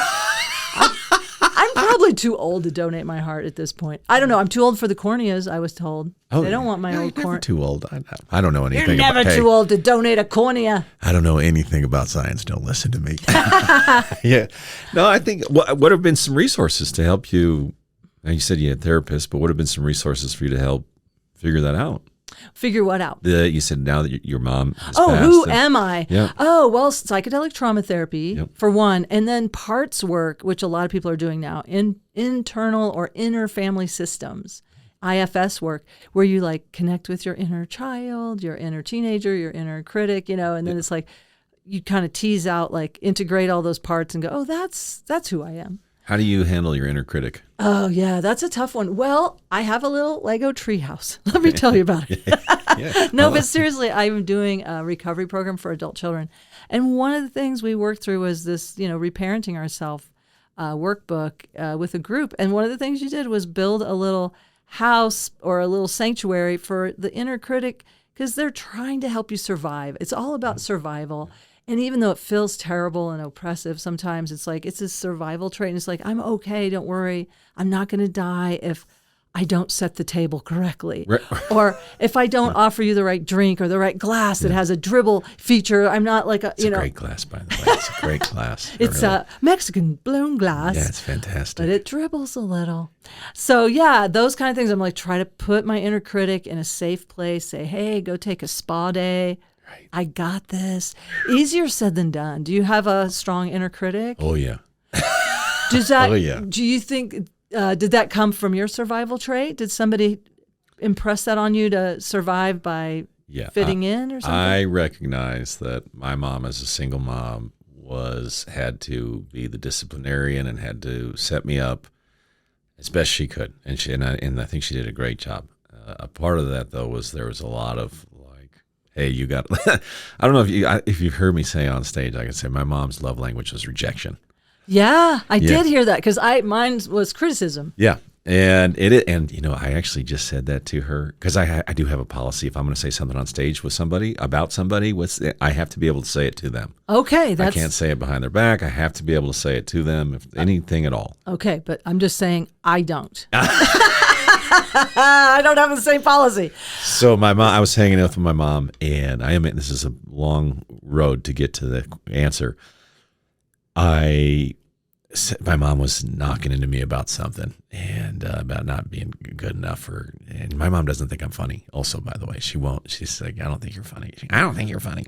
I'm probably too old to donate my heart at this point. I don't know. I'm too old for the corneas, I was told. They don't want my old cornea. You're too old. I don't know anything You're never about too old to donate a cornea. I don't know anything about science. Don't listen to me. Yeah. No, I think what have been some resources to help you? Now, you said you had therapists, but what have been some resources for you to help figure that out? Figure what out? You said now that your mom has passed. Who am I? Yeah. Oh, well, psychedelic trauma therapy, for one, and then parts work, which a lot of people are doing now, in internal or inner family systems, IFS work, where you like connect with your inner child, your inner teenager, your inner critic, and then it's like you kind of tease out, like integrate all those parts and go, oh, that's who I am. How do you handle your inner critic? Oh, yeah, that's a tough one. Well, I have a little Lego treehouse. Let me tell you about it. No, but seriously, I'm doing a recovery program for adult children. And one of the things we worked through was this, reparenting ourselves workbook with a group. And one of the things you did was build a little house or a little sanctuary for the inner critic, because they're trying to help you survive. It's all about survival. And even though it feels terrible and oppressive, sometimes it's like it's a survival trait. And it's like, I'm okay, don't worry. I'm not going to die if I don't set the table correctly. Right. Or if I don't offer you the right drink or the right glass that has a dribble feature. I'm not like it's a great glass, by the way. It's a great glass. It's a Mexican bloom glass. Yeah, it's fantastic. But it dribbles a little. So yeah, those kind of things. I'm like, try to put my inner critic in a safe place. Say, hey, go take a spa day. Right. I got this. Easier said than done. Do you have a strong inner critic? Oh, yeah. Does that? Oh, yeah. Do you think, did that come from your survival trait? Did somebody impress that on you to survive by fitting in or something? I recognize that my mom, as a single mom, had to be the disciplinarian and had to set me up as best she could. And I think she did a great job. A part of that, though, was there was a lot of, hey, you got. I don't know if you've heard me say on stage. I can say my mom's love language was rejection. Yeah, I did hear that, because mine was criticism. Yeah, and I actually just said that to her, because I do have a policy. If I'm going to say something on stage with somebody about somebody, I have to be able to say it to them. Okay, I can't say it behind their back. I have to be able to say it to them, if anything at all. Okay, but I'm just saying I don't. I don't have the same policy. So my mom, I was hanging out with my mom, and this is a long road to get to the answer. My mom was knocking into me about something and about not being good enough for, and my mom doesn't think I'm funny. Also, by the way, she won't. She's like, I don't think you're funny. I don't think you're funny.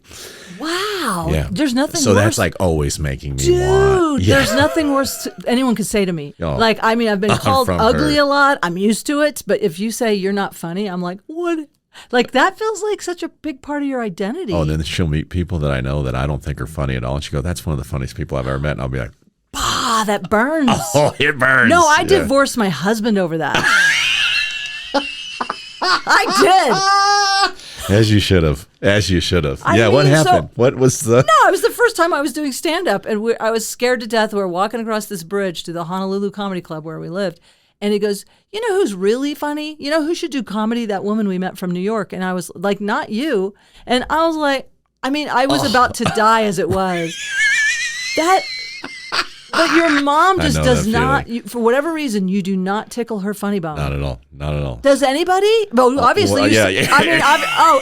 Wow. Yeah. There's nothing So worse. that's like always making me Dude, want. Yeah. there's nothing worse anyone could say to me. Oh. Like, I mean, I've been called From ugly her. a lot. I'm used to it. But if you say you're not funny, I'm like, what? Like, that feels like such a big part of your identity. Oh, and then she'll meet people that I know that I don't think are funny at all. And she go, that's one of the funniest people I've ever met. And I'll be like, Ah, that burns. oh, it burns. No, I Yeah. divorced my husband over that. I did. As you should have. As you should have. I Yeah, what mean, happened? What was the... No, it was the first time I was doing stand-up, and I was scared to death. We were walking across this bridge to the Honolulu Comedy Club where we lived, and he goes, you know who's really funny? You know who should do comedy? That woman we met from New York. And I was like, not you. And I was like, I mean, I was about to die as it was. But your mom I just know does that not, feeling. for whatever reason, you do not tickle her funny bone. Not at all. Not at all. Does anybody? Well, obviously. well, you yeah, said- yeah. I mean,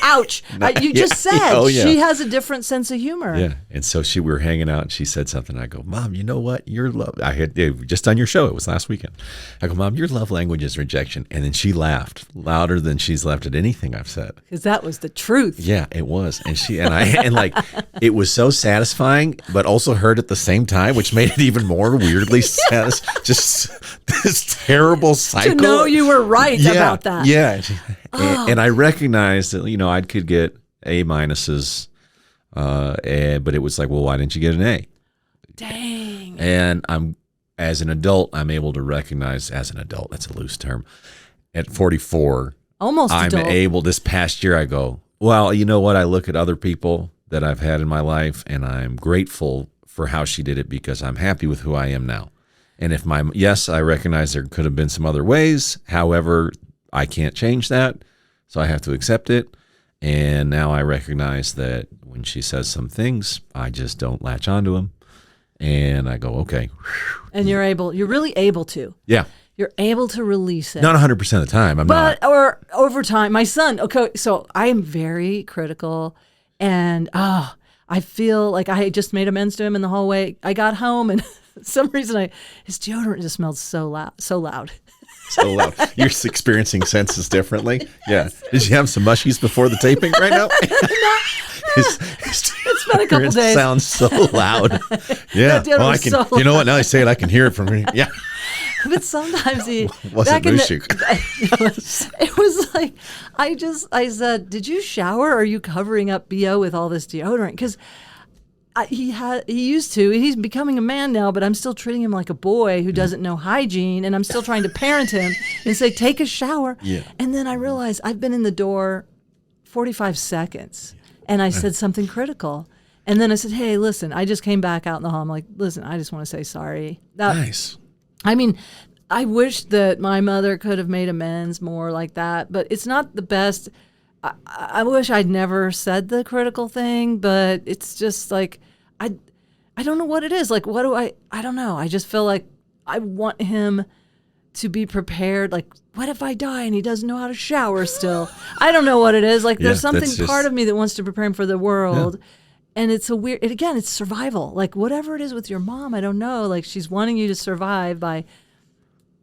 ouch. You just Yeah. said Oh, yeah. she has a different sense of humor. Yeah. And so we were hanging out and she said something. I go, Mom, you know what? Your love, I had just on your show. It was last weekend. I go, Mom, your love language is rejection. And then she laughed louder than she's laughed at anything I've said. Because that was the truth. Yeah, it was. And like, it was so satisfying, but also hurt at the same time, which made it even more weirdly just this terrible cycle. To know you were right about that. Yeah. And I recognized that, I could get A minuses, but it was like, well, why didn't you get an A? Dang. And as an adult, I'm able to recognize, as an adult, that's a loose term, at 44, Almost I'm adult. able, this past year, I go, well, you know what? I look at other people that I've had in my life, and I'm grateful for how she did it because I'm happy with who I am now. And yes, I recognize there could have been some other ways. However, I can't change that. So I have to accept it. And now I recognize that when she says some things, I just don't latch onto them. And I go, okay. And you're really able to. Yeah. You're able to release it. Not 100% of the time. I'm not. Or over time, my son, okay, so I am very critical and I feel like I just made amends to him in the hallway. I got home and for some reason his deodorant just smelled so loud. So loud. You're experiencing senses differently. Yeah. Did you have some mushies before the taping right now? It's been a couple days. Sounds so loud. Yeah. That deodorant Well, I was can. so You know what? Now I say it, I can hear it from here. Yeah. But sometimes Wasn't Mushuk. It was like I said, did you shower? Or are you covering up BO with all this deodorant? Because he used to. He's becoming a man now, but I'm still treating him like a boy who doesn't know hygiene, and I'm still trying to parent him and say, take a shower. Yeah. And then I realized I've been in the door 45 seconds, and I said something critical. And then I said, hey, listen, I just came back out in the hall. I'm like, listen, I just want to say sorry. Nice. I mean, I wish that my mother could have made amends more like that, but it's not the best. I wish I'd never said the critical thing, but it's just like, I don't know what it is. Like, I don't know. I just feel like I want him to be prepared. Like, what if I die and he doesn't know how to shower still? I don't know what it is. Like, there's something part of me that wants to prepare him for the world. Yeah. And it's it's survival. Like, whatever it is with your mom, I don't know. Like, she's wanting you to survive by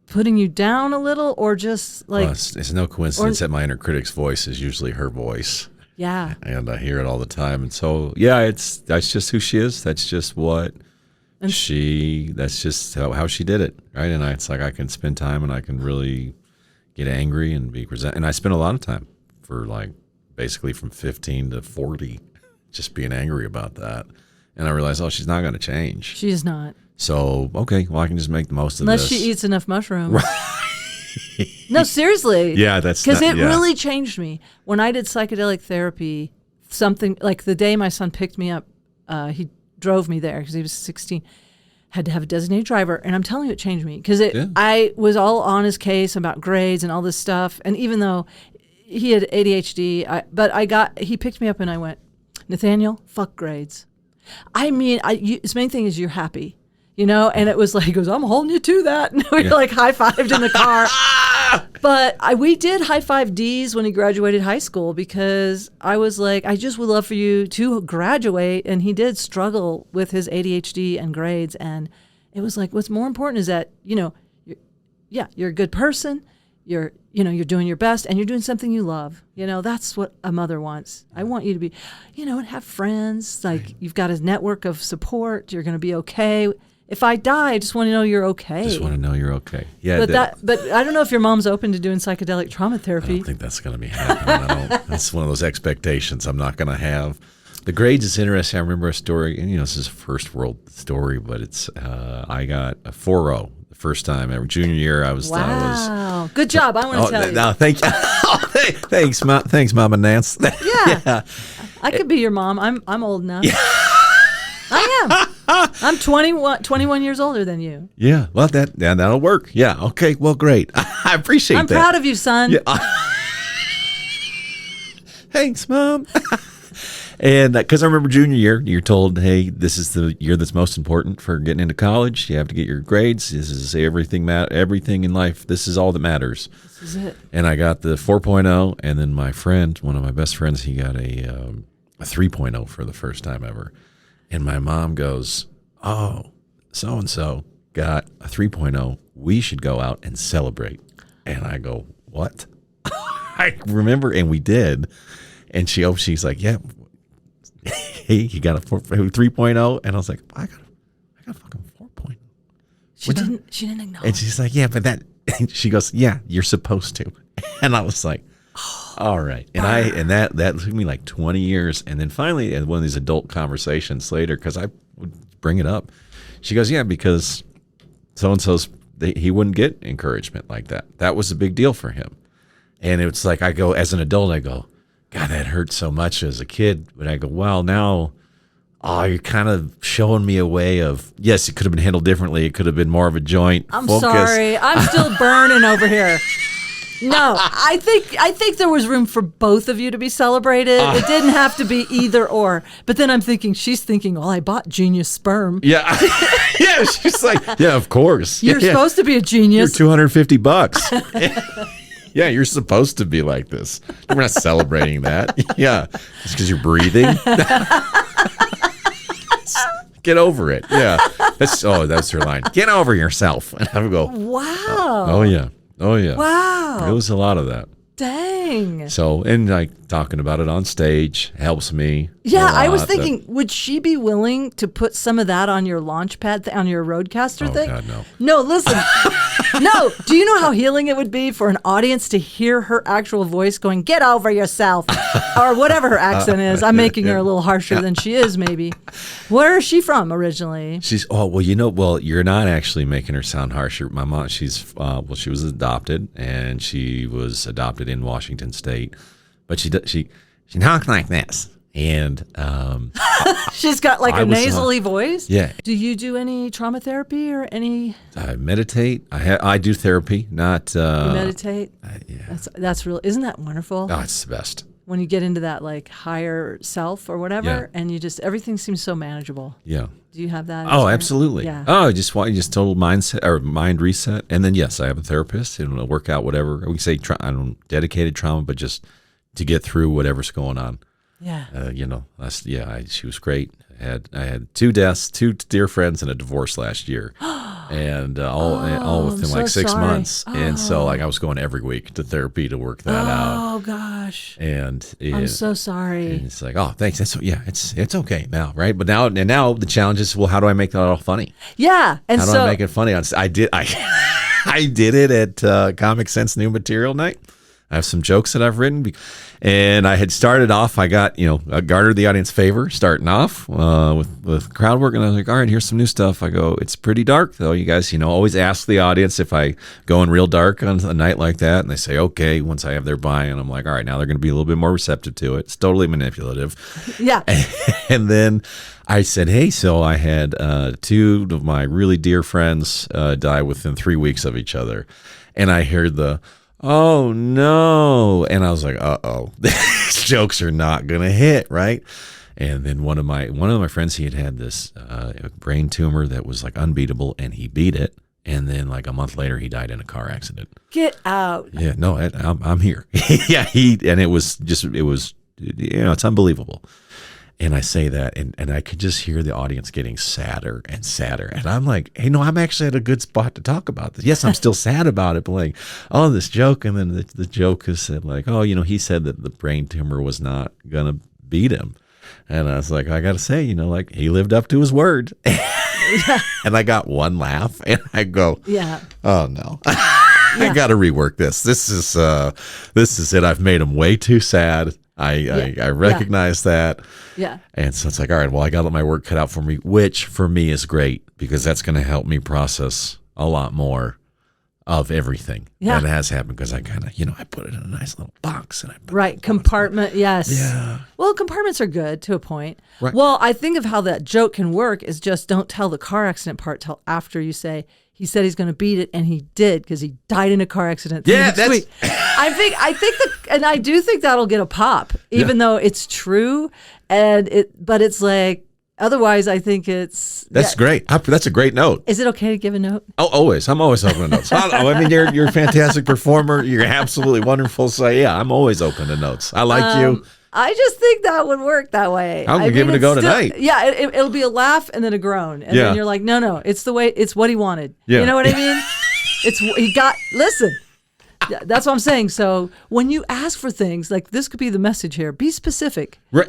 putting you down a little, or just like... Well, it's no coincidence that my inner critic's voice is usually her voice. Yeah. And I hear it all the time. And so, yeah, that's just who she is. That's just that's just how she did it, right? And it's like I can spend time and I can really get angry and be resentful. And I spent a lot of time for like basically from 15 to 40 just being angry about that. And I realized, she's not going to change. She is not. So, okay, well, I can just make the most of this. this. Unless she eats enough mushrooms. No, seriously. Yeah, that's because it really changed me. When I did psychedelic therapy, something like the day my son picked me up, he drove me there because he was 16, had to have a designated driver. And I'm telling you, it changed me because I was all on his case about grades and all this stuff. And even though he had ADHD, he picked me up and I went, Nathaniel, fuck grades. I mean, his main thing is you're happy. And it was like, he goes, I'm holding you to that. And we like high-fived in the car. But we did high five D's when he graduated high school because I was like, I just would love for you to graduate. And he did struggle with his ADHD and grades. And it was like, what's more important is that, you're a good person. You're doing your best and you're doing something you love. That's what a mother wants. I want you to be, and have friends. Like you've got a network of support. You're going to be okay. If I die, I just want to know you're okay. Just want to know you're okay. Yeah. But I don't know if your mom's open to doing psychedelic trauma I therapy. don't think that's going to be happening. That's one of those expectations I'm not going to have. The grades is interesting. I remember a story, and this is a first world story, but it's I got a 4.0 the first time ever. Junior year, I was. Wow. Good job. I want to tell you. No, thank you. Thanks, Mom and Nance. Yeah. I could be your mom. I'm old enough. Yeah. I am. I'm 21 years older than you. Yeah. Well, that'll work. Yeah. Okay. Well, great. I appreciate that. I'm proud of you, son. Yeah. Thanks, Mom. And because I remember junior year, you're told, hey, this is the year that's most important for getting into college. You have to get your grades. This is everything in life. This is all that matters. This is it. And I got the 4.0, and then my friend, one of my best friends, he got a 3.0 for the first time ever. And my mom goes, oh, so-and-so got a 3.0. We should go out and celebrate. And I go, what? I remember, and we did. And she's like, yeah. Hey, he got a 3.0, and I was like, I got a fucking 4.0. She didn't acknowledge. And she's like, yeah, but that. And she goes, yeah, you're supposed to. And I was like, all right. And that took me like 20 years, and then finally, at one of these adult conversations later, because I would bring it up, she goes, yeah, because so and so's he wouldn't get encouragement like that. That was a big deal for him, and it's like I go as an adult, I go, God, that hurt so much as a kid. But I go, well, now, you're kind of showing me a way of, yes, it could have been handled differently. It could have been more of a joint focus. Sorry. I'm still burning over here. No, I think there was room for both of you to be celebrated. It didn't have to be either or. But then I'm thinking, she's thinking, well, I bought genius sperm. Yeah. Yeah, she's like, yeah, of course. You're supposed to be a genius. You're $250. Yeah, you're supposed to be like this. We're not celebrating that. Yeah, it's because you're breathing. Get over it. Yeah, that's her line. Get over yourself. And I would go, wow. Oh yeah. Wow. It was a lot of that. Dang. So, and like talking about it on stage helps me. Yeah, I was thinking, would she be willing to put some of that on your launch pad, on your roadcaster thing? Oh, God, no. No, listen. No. Do you know how healing it would be for an audience to hear her actual voice going, get over yourself, or whatever her accent is? I'm making her a little harsher than she is, maybe. Where is she from originally? You're not actually making her sound harsher. My mom, she was adopted, and she was adopted in Washington State, but she talks like this. And she's got like a nasally voice. Yeah. Do you do any trauma therapy or any? I meditate. I do therapy. Not you meditate. Yeah. That's real. Isn't that wonderful? Oh, it's the best. When you get into that like higher self or whatever, and everything seems so manageable. Yeah. Do you have that? Oh, absolutely. Yeah. Oh, just total mindset or mind reset, and then yes, I have a therapist and we'll work out whatever we say. I don't dedicated trauma, but just to get through whatever's going on. Yeah. She was great. I had 2 deaths, 2 dear friends, and a divorce last year, and all within like 6 months. And so like I was going every week to therapy to work that out. Oh gosh. And I'm so sorry. And it's like, oh, thanks. It's okay now, right? But now the challenge is, well, how do I make that all funny? Yeah. And how do I make it funny? I did it at Comic Sense New Material Night. I have some jokes that I've written, and I had started off. I got I garnered the audience favor starting off with crowd work, and I was like, all right, here's some new stuff. I go, it's pretty dark though. You guys, always ask the audience if I go in real dark on a night like that, and they say okay. Once I have their buy-in, I'm like, all right, now they're going to be a little bit more receptive to it. It's totally manipulative. Yeah. And then I said, hey, so I had 2 of my really dear friends die within 3 weeks of each other, and I heard the oh no, and I was like, uh-oh, these jokes are not gonna hit, right? And then one of my friends, he had this brain tumor that was like unbeatable, and he beat it, And then like a month later, he died in a car accident. Get out. Yeah, no, I'm here. Yeah, it was it's unbelievable. And I say that, and I could just hear the audience getting sadder and sadder. And I'm like, hey, no, I'm actually at a good spot to talk about this. Yes, I'm still sad about it, but like, oh, this joke. And then the joke is said like, oh, he said that the brain tumor was not going to beat him. And I was like, I got to say, like he lived up to his word. And I got one laugh and I go, yeah, oh no. I got to rework this. This is it. I've made him way too sad. I recognize that. Yeah. And so it's like, all right, well, I got to let my work cut out for me, which for me is great because that's going to help me process a lot more of everything that has happened because I kind of, I put it in a nice little box. And compartment, yes. Yeah. Well, compartments are good to a point. Right. Well, I think of how that joke can work is just don't tell the car accident part till after you say, he said he's going to beat it, and he did because he died in a car accident. Yeah, that's sweet. And I do think that'll get a pop, even though it's true, but it's like otherwise. I think that's great. That's a great note. Is it okay to give a note? Oh, always. I'm always open to notes. I mean, you're a fantastic performer. You're absolutely wonderful. So yeah, I'm always open to notes. I like you. I just think that would work that way. I'm giving it a go tonight. Yeah, it'll be a laugh and then a groan, and then you're like, no, it's what he wanted. Yeah. You know what I mean? Listen. That's what I'm saying. So when you ask for things like this, could be the message here. Be specific. Right.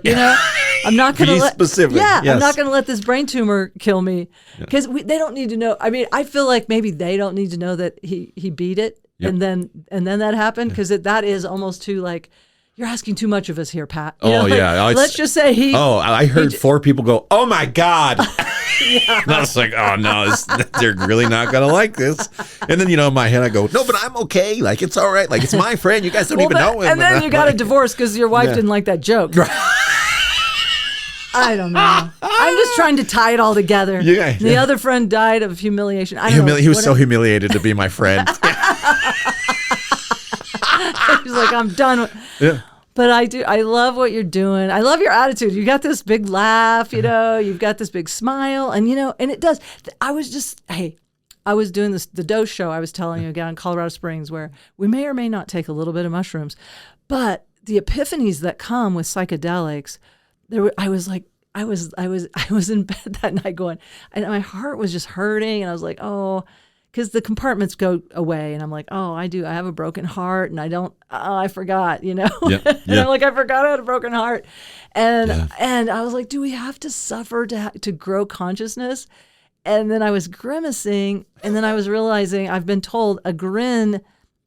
I'm not going to let specific. Yeah, yes. I'm not going to let this brain tumor kill me because they don't need to know. I mean, I feel like maybe they don't need to know that he beat it, and then that happened because that is almost too like. You're asking too much of us here, Pat. Let's just say he. Oh, I heard 4 people go, "Oh my God!" And I was like, "Oh no, they're really not gonna like this." And then in my head I go, "No, but I'm okay. Like it's all right. Like it's my friend. You guys don't even know him." And then you got a divorce because your wife didn't like that joke. I don't know. I'm just trying to tie it all together. The other friend died of humiliation. He was so humiliated to be my friend. He's like, I'm done. But I love what you're doing. I love your attitude. You got this big laugh, you've got this big smile, and and it does. I was doing the dose show I was telling you again in Colorado Springs where we may or may not take a little bit of mushrooms, but the epiphanies that come with psychedelics, I was in bed that night going, and my heart was just hurting, and I was like, oh, because the compartments go away, and I'm like, oh, I have a broken heart, and I forgot, and I'm like, I forgot I had a broken heart, and I was like, do we have to suffer to grow consciousness? And then I was grimacing, and then I was realizing I've been told a grin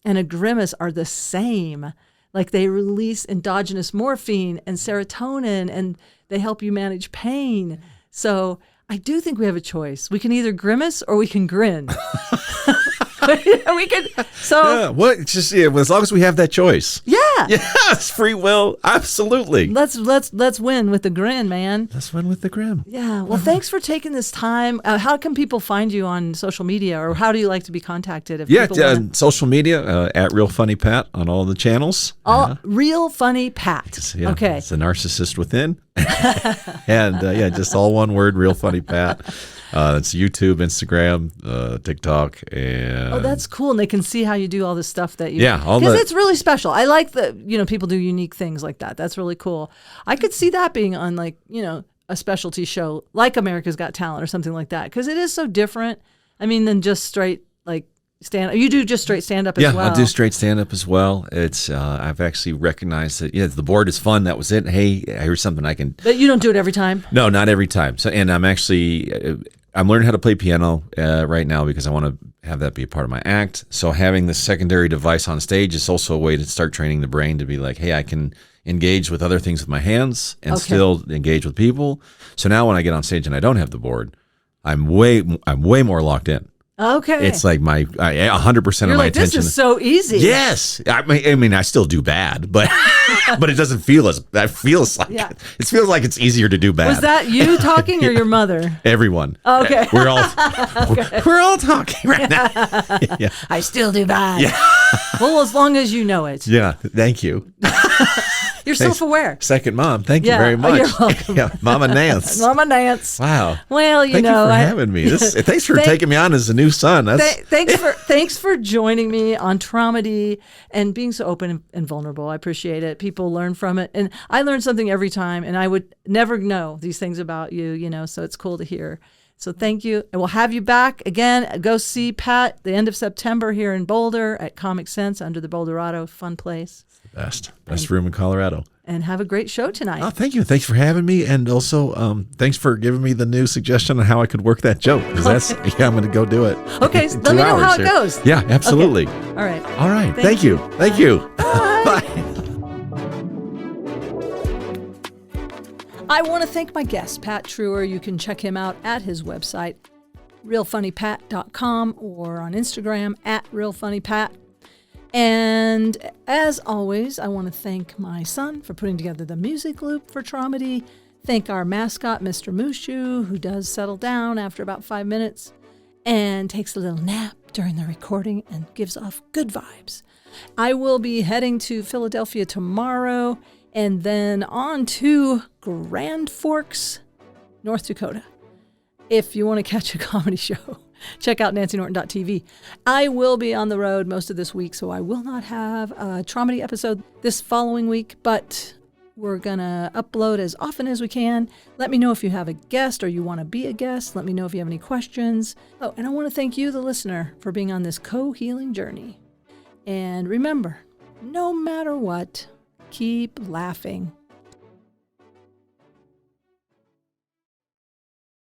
and a grimace are the same, like they release endogenous morphine and serotonin, and they help you manage pain. So I do think we have a choice. We can either grimace or we can grin. We can. So as long as we have that choice. Yeah. Yes, free will, absolutely. Let's win with the grin, man. Let's win with the grin. Yeah. Well, thanks for taking this time. How can people find you on social media, or how do you like to be contacted? Social media at Real Funny Pat on all the channels. Real Funny Pat. Okay. It's a narcissist within. And just all one word, Real Funny Pat. It's YouTube, Instagram, TikTok, and that's cool. And they can see how you do all this stuff that you because it's really special. I like that people do unique things like that. That's really cool. I could see that being on a specialty show like America's Got Talent or something like that because it is so different. I mean, than just straight stand up. You do just straight stand up as well. Yeah, I'll do straight stand up as well. It's I've actually recognized that the board is fun. That was it. Hey, here's something I can. But you don't do it every time. No, not every time. So, and I'm learning how to play piano right now because I want to have that be a part of my act. So having the secondary device on stage is also a way to start training the brain to be like, hey, I can engage with other things with my hands and still engage with people. So now when I get on stage and I don't have the board, I'm way more locked in. Okay. It's like 100% of my attention. This is so easy. Yes. I mean, I still do bad, but but it doesn't feel it feels like it's easier to do bad. Was that you talking or your mother? Everyone. Okay. We're all talking right now. Yeah. I still do bad. Yeah. Well, as long as you know it. Yeah. Thank you. You're self-aware. Second mom. Thank you Yeah. very Oh, much. you're welcome. Yeah, Mama Nance. Mama Nance. Wow. Well, Thank you for having me. Thanks for taking me on as a new son. Thanks for joining me on Traumedy and being so open and vulnerable. I appreciate it. People learn from it, and I learn something every time. And I would never know these things about you, so it's cool to hear. So thank you, and we'll have you back again. Go see Pat the end of September here in Boulder at Comic Sense under the Boulderado. Fun place. Best room in Colorado. And have a great show tonight. Oh, thank you. Thanks for having me. And also, thanks for giving me the new suggestion on how I could work that joke. Because I'm going to go do it. Okay, let me know how it goes. Yeah, absolutely. Okay. All right. Thank you. Thank you. Bye. Bye. I want to thank my guest, Pat Truer. You can check him out at his website, realfunnypat.com, or on Instagram at realfunnypat. And as always, I want to thank my son for putting together the music loop for Traumedy. Thank our mascot, Mr. Mushu, who does settle down after about 5 minutes and takes a little nap during the recording and gives off good vibes. I will be heading to Philadelphia tomorrow and then on to Grand Forks, North Dakota. If you want to catch a comedy show, check out nancynorton.tv. I will be on the road most of this week, so I will not have a Traumedy episode this following week, but we're going to upload as often as we can. Let me know if you have a guest or you want to be a guest. Let me know if you have any questions. Oh, and I want to thank you, the listener, for being on this co-healing journey. And remember, no matter what, keep laughing.